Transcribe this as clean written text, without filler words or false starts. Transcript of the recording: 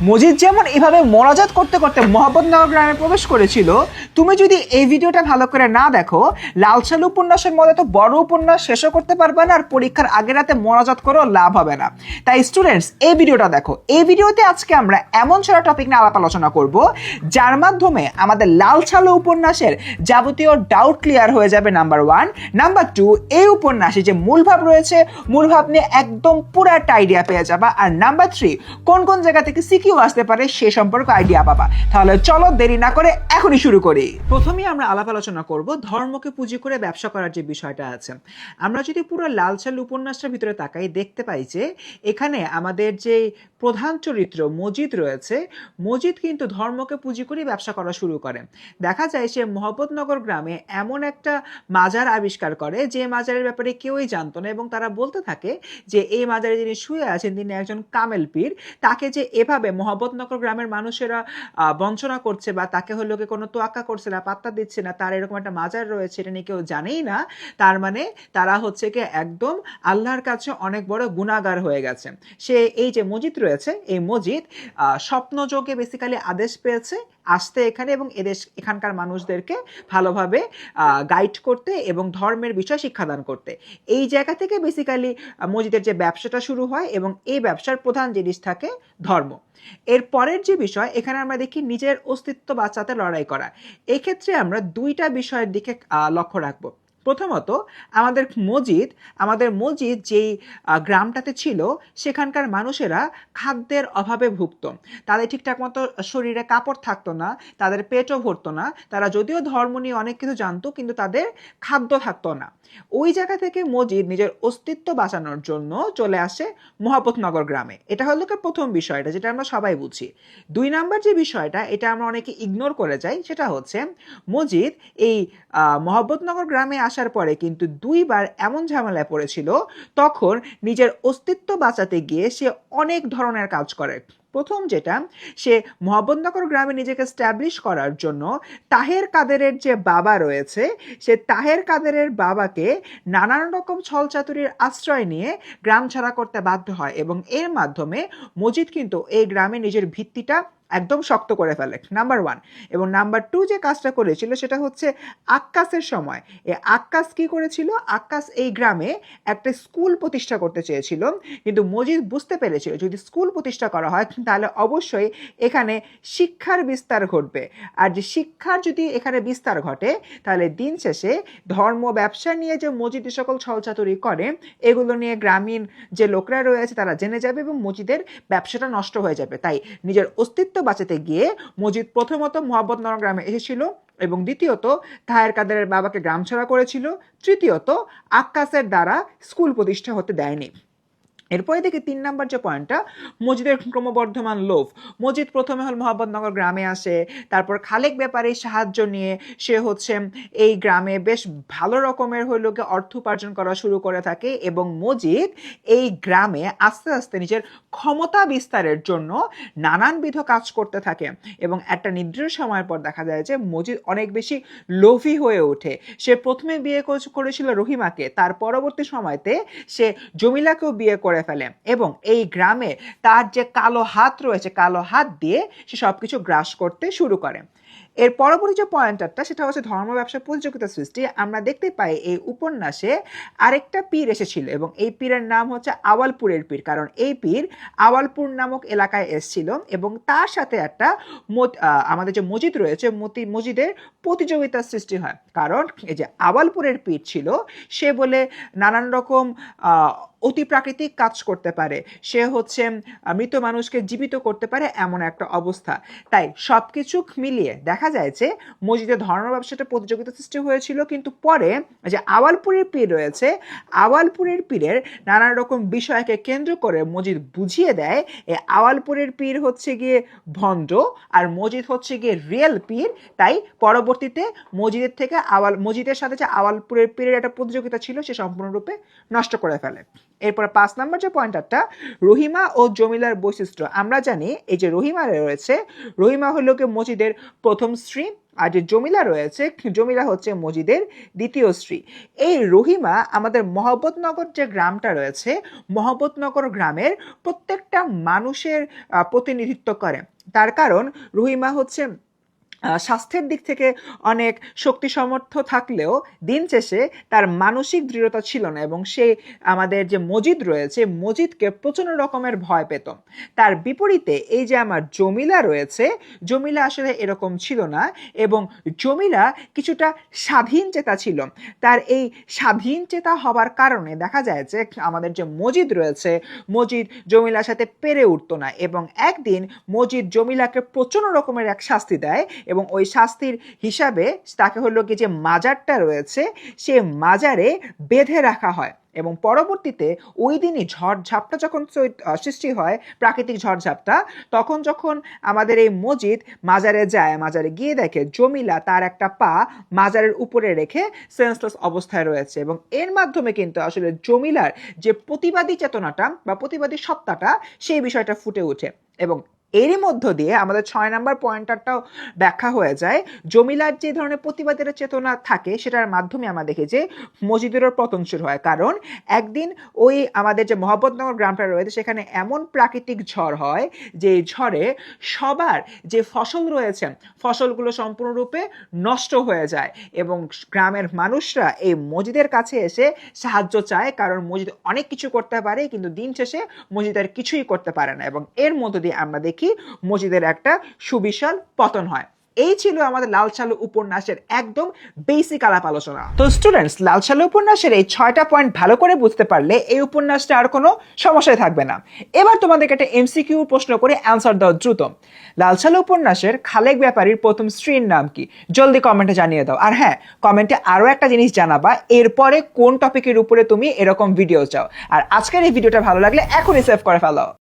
মজিদ যেমন এভাবে মোনাজাত করতে করতে মোহাম্মদনগর গ্রামে প্রবেশ করেছিল, তুমি যদি এই ভিডিওটা ভালো করে না দেখো, লাল সালু উপন্যাসের মধ্যে তো বড় উপন্যাস শেষও করতে পারবে না, আর পরীক্ষার আগের রাতে মোনাজাত করেও লাভ হবে না। তাই স্টুডেন্টস, এই ভিডিওটা দেখো। এই ভিডিওতে আজকে আমরা এমন ছড়া টপিক নিয়ে আলাপ আলোচনা করব যার মাধ্যমে আমাদের লাল সালু উপন্যাসের যাবতীয় ডাউট ক্লিয়ার হয়ে যাবে। নাম্বার 1, নাম্বার 2, এই উপন্যাসে যে মূল ভাব রয়েছে, মূল ভাব নিয়ে একদম পুরো একটা আইডিয়া পেয়ে যাবা। আর নাম্বার 3, কোন কোন জায়গা থেকে সিকিউ আসতে পারে সে সম্পর্কে আইডিয়া পাবা। তাহলে চলো দেরি না করে এখনই শুরু করি। প্রথমেই আমরা আলাপ আলোচনা করব ধর্মকে পুঁজি করে ব্যবসা করার যে বিষয়টা আছে। আমরা যদি পুরো লাল সালু উপন্যাসটার ভিতরে তাকাই, দেখতে পাই যে এখানে আমাদের যে প্রধান চরিত্র মজিদ রয়েছে, মজিদ কিন্তু ধর্মকে পুঁজি করে ব্যবসা করা শুরু করে। দেখা যায় সে মোহাম্মদনগর গ্রামে এমন একটা মাজার আবিষ্কার করে যে মাজারের ব্যাপারে কেউই জানতো না, এবং তারা বলতে থাকে যে এই মাজারে যিনি শুয়ে আছেন তিনি একজন কামেল পীর। তাকে যে এভাবে মোহাম্মদনগর গ্রামের মানুষেরা বঞ্চনা করছে বা তাকে হলো কোনো তোয়াক্কা করছে না, পাত্তা দিচ্ছে না, তার এরকম একটা মাজার রয়েছে এটা নিয়ে কেউ জানেই না, তার মানে তারা হচ্ছে কি একদম আল্লাহর কাছে অনেক বড় গুনাহগার হয়ে গেছে। সে এই যে মজিদ রয়েছে, এই মজিদ স্বপ্নযোগে বেসিক্যালি আদেশ পেয়েছে আসতে এখানে, এবং এখানকার মানুষদেরকে ভালোভাবে গাইড করতে এবং ধর্মের বিষয় শিক্ষাদান করতে। এই জায়গা থেকে বেসিক্যালি মসজিদের যে ব্যবসাটা শুরু হয়, এবং এই ব্যবসার প্রধান জিনিস থাকে ধর্ম। এর পরের যে বিষয়, এখানে আমরা দেখি নিজের অস্তিত্ব বাঁচাতে লড়াই করা। এক্ষেত্রে আমরা দুইটা বিষয়ের দিকে লক্ষ্য রাখবো। প্রথমত, আমাদের মসজিদ যেই গ্রামটাতে ছিল সেখানকার মানুষেরা খাদ্যের অভাবে ভুগত। তাদের ঠিকঠাক মতো শরীরে কাপড় থাকতো না, তাদের পেটও ভরতো না। তারা যদিও ধর্ম নিয়ে অনেক কিছু জানতো, কিন্তু তাদের খাদ্য থাকতো না। ওই জায়গা থেকে মজিদ নিজের অস্তিত্ব বাঁচানোর জন্য চলে আসে মোহাম্মদনগর গ্রামে। এটা হলো প্রথম বিষয়টা, যেটা আমরা সবাই বুঝি। 2 নাম্বার যে বিষয়টা, এটা আমরা অনেকে ইগনোর করে যাই, সেটা হচ্ছে মজিদ এই মোহাম্মদনগর গ্রামে আসার পরে কিন্তু 2বার এমন ঝামেলায় পড়েছিল, তখন নিজের অস্তিত্ব বাঁচাতে গিয়ে সে অনেক ধরনের কাজ করে। প্রথম যেটা, সে মোহাম্মদনগর গ্রামে নিজেকে স্ট্যাবলিশ করার জন্য তাহের কাদেরের যে বাবা রয়েছে, সে তাহের কাদেরের বাবাকে নানান রকম ছলচাতুরির আশ্রয় নিয়ে গ্রাম ছাড়া করতে বাধ্য হয়, এবং এর মাধ্যমে মজিদ কিন্তু এই গ্রামে নিজের ভিত্তিটা একদম শক্ত করে ফেলে। নাম্বার 1। এবং নাম্বার 2 যে কাজটা করেছিল সেটা হচ্ছে আক্কাসের সময়। আক্কাস কি করেছিল? আক্কাস এই গ্রামে একটা স্কুল প্রতিষ্ঠা করতে চেয়েছিল, কিন্তু মজিদ বুঝতে পেরেছিল যদি স্কুল প্রতিষ্ঠা করা হয় তাহলে অবশ্যই এখানে শিক্ষার বিস্তার ঘটবে, আর যে শিক্ষার যদি এখানে বিস্তার ঘটে তাহলে দিন শেষে ধর্ম ব্যবসা নিয়ে যে মজিদ সকল ছলচাতুরি করে এগুলো নিয়ে গ্রামীণ যে লোকরা রয়েছে তারা জেনে যাবে, এবং মজিদের ব্যবসাটা নষ্ট হয়ে যাবে। তাই নিজের অস্তিত্ব বাঁচাতে গিয়ে মজিদ প্রথমত মোহাম্মদনগর গ্রামে এসেছিল, এবং দ্বিতীয়ত তাহের কাদেরের বাবাকে গ্রাম ছাড়া করেছিল, তৃতীয়ত আক্কাসের দ্বারা স্কুল প্রতিষ্ঠা হতে দেয়নি। এরপরে দেখি 3 নাম্বার যে পয়েন্টটা, মজিদের ক্রমবর্ধমান লোভ। মজিদ প্রথমে মোহাম্মদনগর গ্রামে আসে, তারপর খালেক ব্যাপারীর সাহায্য নিয়ে সে এই গ্রামে বেশ ভালো রকমের অর্থ উপার্জন করা শুরু করে থাকে, এবং মজিদ এই গ্রামে আস্তে আস্তে নিজের ক্ষমতা বিস্তারের জন্য নানানবিধ কাজ করতে থাকে, এবং একটা নির্দিষ্ট সময়ের পর দেখা যায় যে মজিদ অনেক বেশি লোভী হয়ে ওঠে। সে প্রথমে বিয়ে করেছিল রহিমাকে, তার পরবর্তী সময়তে সে জমিলাকেও বিয়ে করে ফেলে, এবং এই গ্রামে তার যে কালো হাত রয়েছে, কালো হাত দিয়ে সে সবকিছু গ্রাস করতে শুরু করে। এর পরবর্তী যে পয়েন্টারটা সেটা হচ্ছে ধর্ম ব্যবসা প্রতিযোগিতা সৃষ্টি। আমরা দেখতে পাই এই উপন্যাসে আরেকটা পীর এসেছিল, এবং এই পীরের নাম হচ্ছে আওয়ালপুরের পীর, কারণ এই পীর আওয়ালপুর নামক এলাকায় এসেছিল, এবং তার সাথে একটা আমাদের যে মজিদ রয়েছে মজিদের প্রতিযোগিতার সৃষ্টি হয়। কারণ এই যে আওয়ালপুরের পীর ছিল, সে বলে নানান রকম অতি প্রাকৃতিক কাজ করতে পারে, সে মৃত মানুষকে জীবিত করতে পারে, এমন একটা অবস্থা। তাই সবকিছু মিলিয়ে দেখা যায় যে মসজিদের ধর্ম ব্যবসাটা প্রতিযোগিতা সৃষ্টি হয়েছিল, কিন্তু পরে যে আওয়ালপুরের পীর রয়েছে, আওয়ালপুরের পীরের নানান রকম বিষয়কে কেন্দ্র করে মসজিদ বুঝিয়ে দেয় এই আওয়ালপুরের পীর গিয়ে ভণ্ড, আর মসজিদ গিয়ে রিয়েল পীর। তাই পরবর্তীতে মসজিদের সাথে যে আওয়ালপুরের পীরের একটা প্রতিযোগিতা ছিল সে সম্পূর্ণরূপে নষ্ট করে ফেলে। এরপর 5 নাম্বার যে পয়েন্টারটা, রহিমা ও জমিলার বৈশিষ্ট্য। আমরা জানি এই যে রহিমা রয়েছে, রহিমা হলো মজিদের প্রথম স্ত্রী, আর যে জমিলা রয়েছে, জমিলা হচ্ছে মজিদের দ্বিতীয় স্ত্রী। এই রহিমা আমাদের মহব্বতনগর যে গ্রামটা রয়েছে, মহব্বতনগর গ্রামের প্রত্যেকটা মানুষের প্রতিনিধিত্ব করে। তার কারণ রহিমা হচ্ছে স্বাস্থ্যের দিক থেকে অনেক শক্তি সমর্থ থাকলেও দিন শেষে তার মানসিক দৃঢ়তা ছিল না, এবং সে আমাদের যে মজিদ রয়েছে, মজিদকে প্রচণ্ড রকমের ভয় পেত। তার বিপরীতে এই যে আমার জমিলা রয়েছে, জমিলা আসলে এরকম ছিল না, এবং জমিলা কিছুটা স্বাধীন চেতা ছিল। তার এই স্বাধীন চেতা হবার কারণে দেখা যায় যে আমাদের যে মজিদ রয়েছে, মজিদ জমিলার সাথে পেরে উঠতো না, এবং একদিন মজিদ জমিলাকে প্রচণ্ড রকমের এক শাস্তি দেয়, এবং ওই শাস্তির হিসাবে তাকে হলো কি যে মাজারটা রয়েছে, সে মাজারে বেঁধে রাখা হয়। এবং পরবর্তীতে ওই দিনই ঝড়ঝাপটা যখন সৃষ্টি হয়, প্রাকৃতিক ঝড়ঝাপটা, তখন যখন আমাদের এই মজিদ মাজারে যায়, মাজারে গিয়ে দেখে জমিলা তার একটা পা মাজারের উপরে রেখে সেন্সলেস অবস্থায় রয়েছে। এবং এর মাধ্যমে কিন্তু আসলে জমিলার যে প্রতিবাদী চেতনাটা বা প্রতিবাদী সত্তাটা, সেই বিষয়টা ফুটে ওঠে। এবং এরই মধ্য দিয়ে আমাদের 6 নম্বর পয়েন্টারটাও ব্যাখ্যা হয়ে যায়। জমিলার যে ধরনের প্রতিবাদের চেতনা থাকে, সেটার মাধ্যমে আমরা দেখি যে মজিদেরও পতন শুরু হয়। কারণ একদিন ওই আমাদের যে মহব্বতনগর গ্রামটা রয়েছে, সেখানে এমন প্রাকৃতিক ঝড় হয় যে ঝড়ে সবার যে ফসল রয়েছে, ফসলগুলো সম্পূর্ণরূপে নষ্ট হয়ে যায়, এবং গ্রামের মানুষরা এই মজিদের কাছে এসে সাহায্য চায়, কারণ মজিদ অনেক কিছু করতে পারে, কিন্তু দিন শেষে মজিদ আর কিছুই করতে পারে না। এবং এর মধ্য দিয়ে আমরা দেখি মজিদের একটা সুবিশাল পতন হয়। এই ছিল আমাদের লাল সালু উপন্যাসের একদম বেসিক আলাপ আলোচনা। তো স্টুডেন্টস, লাল সালু উপন্যাসের এই 6টা পয়েন্ট ভালো করে বুঝতে পারলে এই উপন্যাসটা আর কোনো সমস্যাই থাকবে না। এবার তোমাদেরকে একটা এমসিকিউ প্রশ্ন করে অ্যান্সার দাও দ্রুত। লাল সালু উপন্যাসের খালেক ব্যাপারীর প্রথম স্ত্রীর নাম কি? জলদি কমেন্টে জানিয়ে দাও। আর হ্যাঁ, কমেন্টে আরো একটা জিনিস জানাবা, এরপরে কোন টপিকের উপরে তুমি এরকম ভিডিও চাও। আর আজকের এই ভিডিওটা ভালো লাগলে এখনই সেভ করে ফেলো।